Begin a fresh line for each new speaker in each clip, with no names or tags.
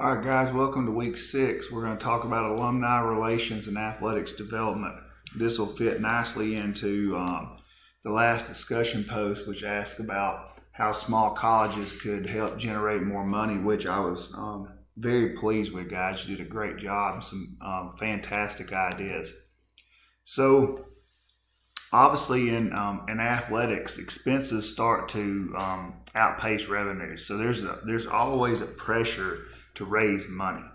All right, guys, welcome to week 6. We're going to talk about alumni relations and athletics development. This will fit nicely into the last discussion post, which asked about how small colleges could help generate more money, which I was very pleased with, guys. You did a great job and some fantastic ideas. So, obviously, in athletics, expenses start to outpace revenues. So there's always a pressure to raise money,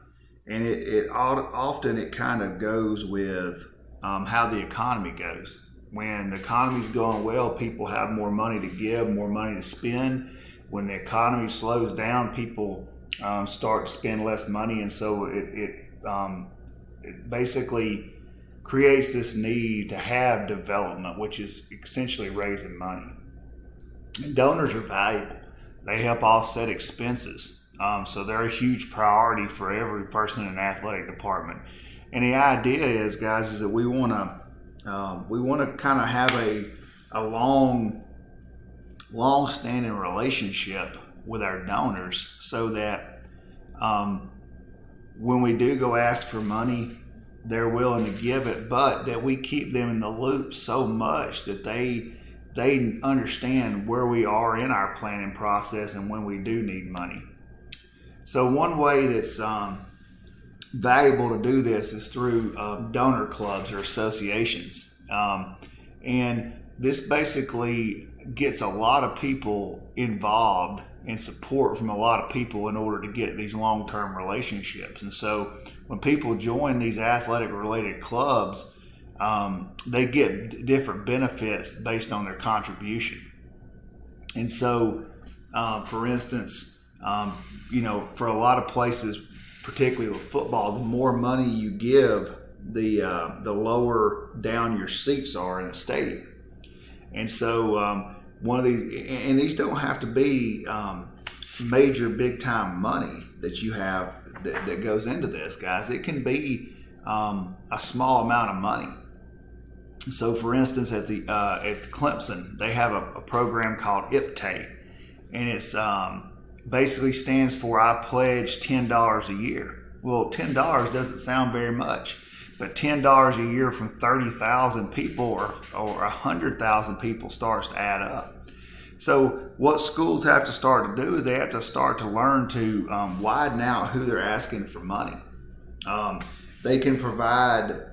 and it often kind of goes with how the economy goes. When the economy's going well, people have more money to give, more money to spend. When the economy slows down, people start to spend less money, and so it basically creates this need to have development, which is essentially raising money. And donors are valuable. They help offset expenses. So they're a huge priority for every person in an athletic department. And the idea is, guys, is that we want to kind of have a long-standing relationship with our donors, so that when we do go ask for money, they're willing to give it, but that we keep them in the loop so much that they understand where we are in our planning process and when we do need money. So one way that's valuable to do this is through donor clubs or associations. And this basically gets a lot of people involved and support from a lot of people in order to get these long-term relationships. And so when people join these athletic-related clubs, they get different benefits based on their contribution. And so, for instance, for a lot of places, particularly with football, the more money you give, the lower down your seats are in the stadium. And so one of these don't have to be major big time money that you have that goes into this, guys. It can be a small amount of money. So, for instance, at Clemson, they have a program called IPTAY, and it's basically stands for I pledge $10 a year. Well, $10 doesn't sound very much, but $10 a year from 30,000 people or 100,000 people starts to add up. So what schools have to start to do is they have to start to learn to widen out who they're asking for money. They can provide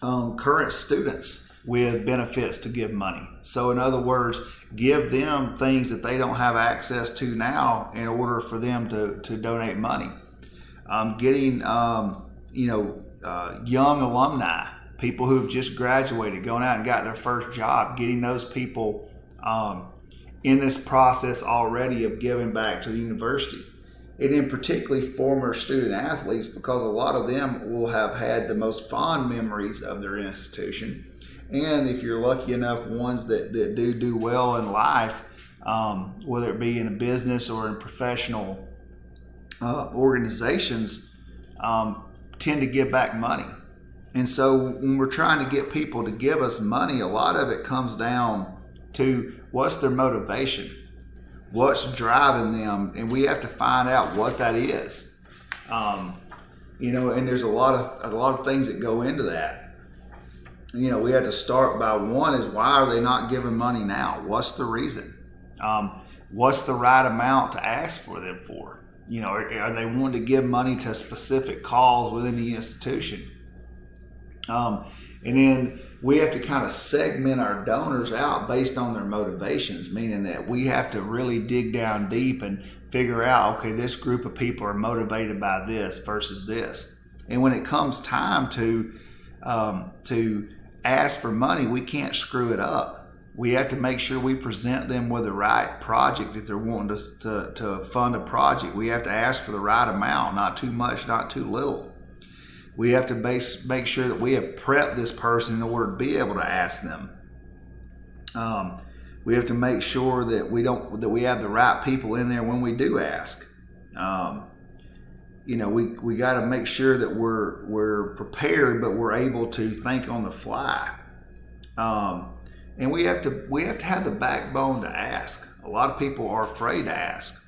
current students with benefits to give money. So in other words, give them things that they don't have access to now in order for them to donate money. Getting young alumni, people who've just graduated, going out and got their first job, getting those people in this process already of giving back to the university. And in particularly former student athletes, because a lot of them will have had the most fond memories of their institution. And if you're lucky enough, ones that do well in life, whether it be in a business or in professional organizations, tend to give back money. And so when we're trying to get people to give us money, a lot of it comes down to what's their motivation, what's driving them, and we have to find out what that is. And there's a lot of things that go into that. We have to start by one is, why are they not giving money now? What's the reason? What's the right amount to ask for them for? Are they wanting to give money to specific cause within the institution? And then we have to kind of segment our donors out based on their motivations, meaning that we have to really dig down deep and figure out, okay, this group of people are motivated by this versus this. And when it comes time to ask for money, we can't screw it up. We have to make sure we present them with the right project. If they're wanting to fund a project, we have to ask for the right amount, not too much, not too little. We have to make sure that we have prepped this person in order to be able to ask them. We have to make sure that we have the right people in there when we do ask. We got to make sure that we're prepared, but we're able to think on the fly. And we have to have the backbone to ask. A lot of people are afraid to ask.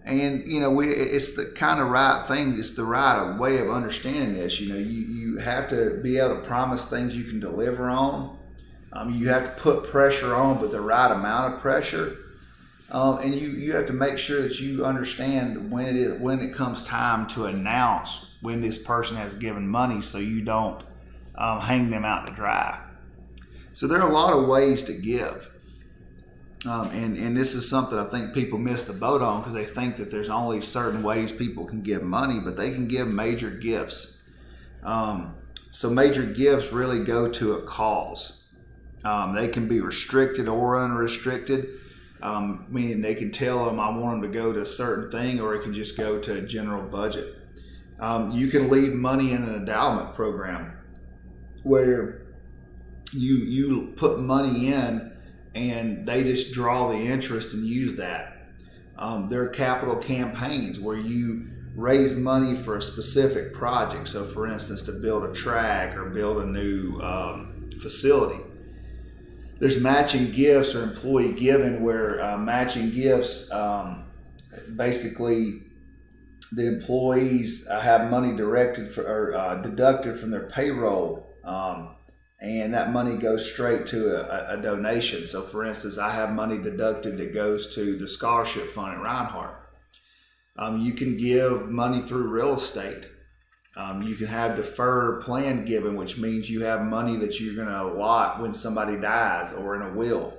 And, it's the kind of right thing. It's the right way of understanding this. You have to be able to promise things you can deliver on. You have to put pressure on, but the right amount of pressure. And you have to make sure that you understand when it comes time to announce when this person has given money, so you don't hang them out to dry. So there are a lot of ways to give. And this is something I think people miss the boat on, because they think that there's only certain ways people can give money, but they can give major gifts. So major gifts really go to a cause. They can be restricted or unrestricted, meaning they can tell them I want them to go to a certain thing, or it can just go to a general budget. You can leave money in an endowment program where you put money in and they just draw the interest and use that. There are capital campaigns where you raise money for a specific project. So for instance, to build a track or build a new facility. There's matching gifts or employee giving, where matching gifts, basically the employees have money deducted from their payroll, and that money goes straight to a donation. So for instance, I have money deducted that goes to the scholarship fund at Reinhardt. You can give money through real estate. You can have deferred plan giving, which means you have money that you're going to allot when somebody dies or in a will.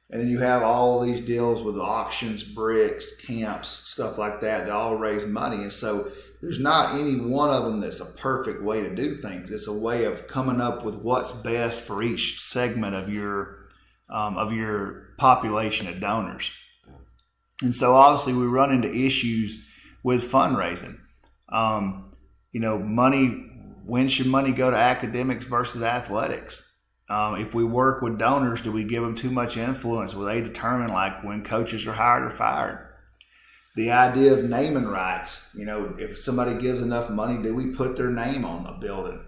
And then you have all these deals with auctions, bricks, camps, stuff like that all raise money. And so there's not any one of them that's a perfect way to do things. It's a way of coming up with what's best for each segment of your population of donors. And so obviously we run into issues with fundraising. Money, when should money go to academics versus athletics? If we work with donors, do we give them too much influence? Will they determine like when coaches are hired or fired? The idea of naming rights, if somebody gives enough money, do we put their name on the building?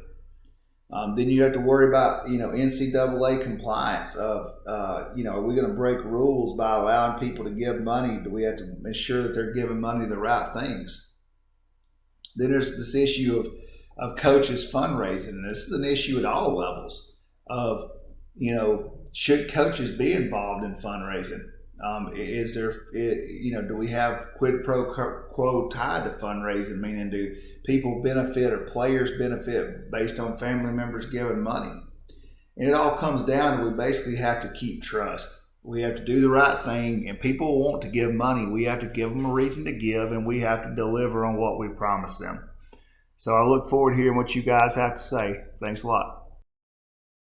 Then you have to worry about, NCAA compliance of, are we going to break rules by allowing people to give money? Do we have to ensure that they're giving money to the right things? Then there's this issue of coaches fundraising. And this is an issue at all levels of, should coaches be involved in fundraising? Is there, do we have quid pro quo tied to fundraising? Meaning, do people benefit or players benefit based on family members giving money? And it all comes down to we basically have to keep trust. We have to do the right thing, and people want to give money. We have to give them a reason to give, and we have to deliver on what we promise them. So I look forward to hearing what you guys have to say. Thanks a lot.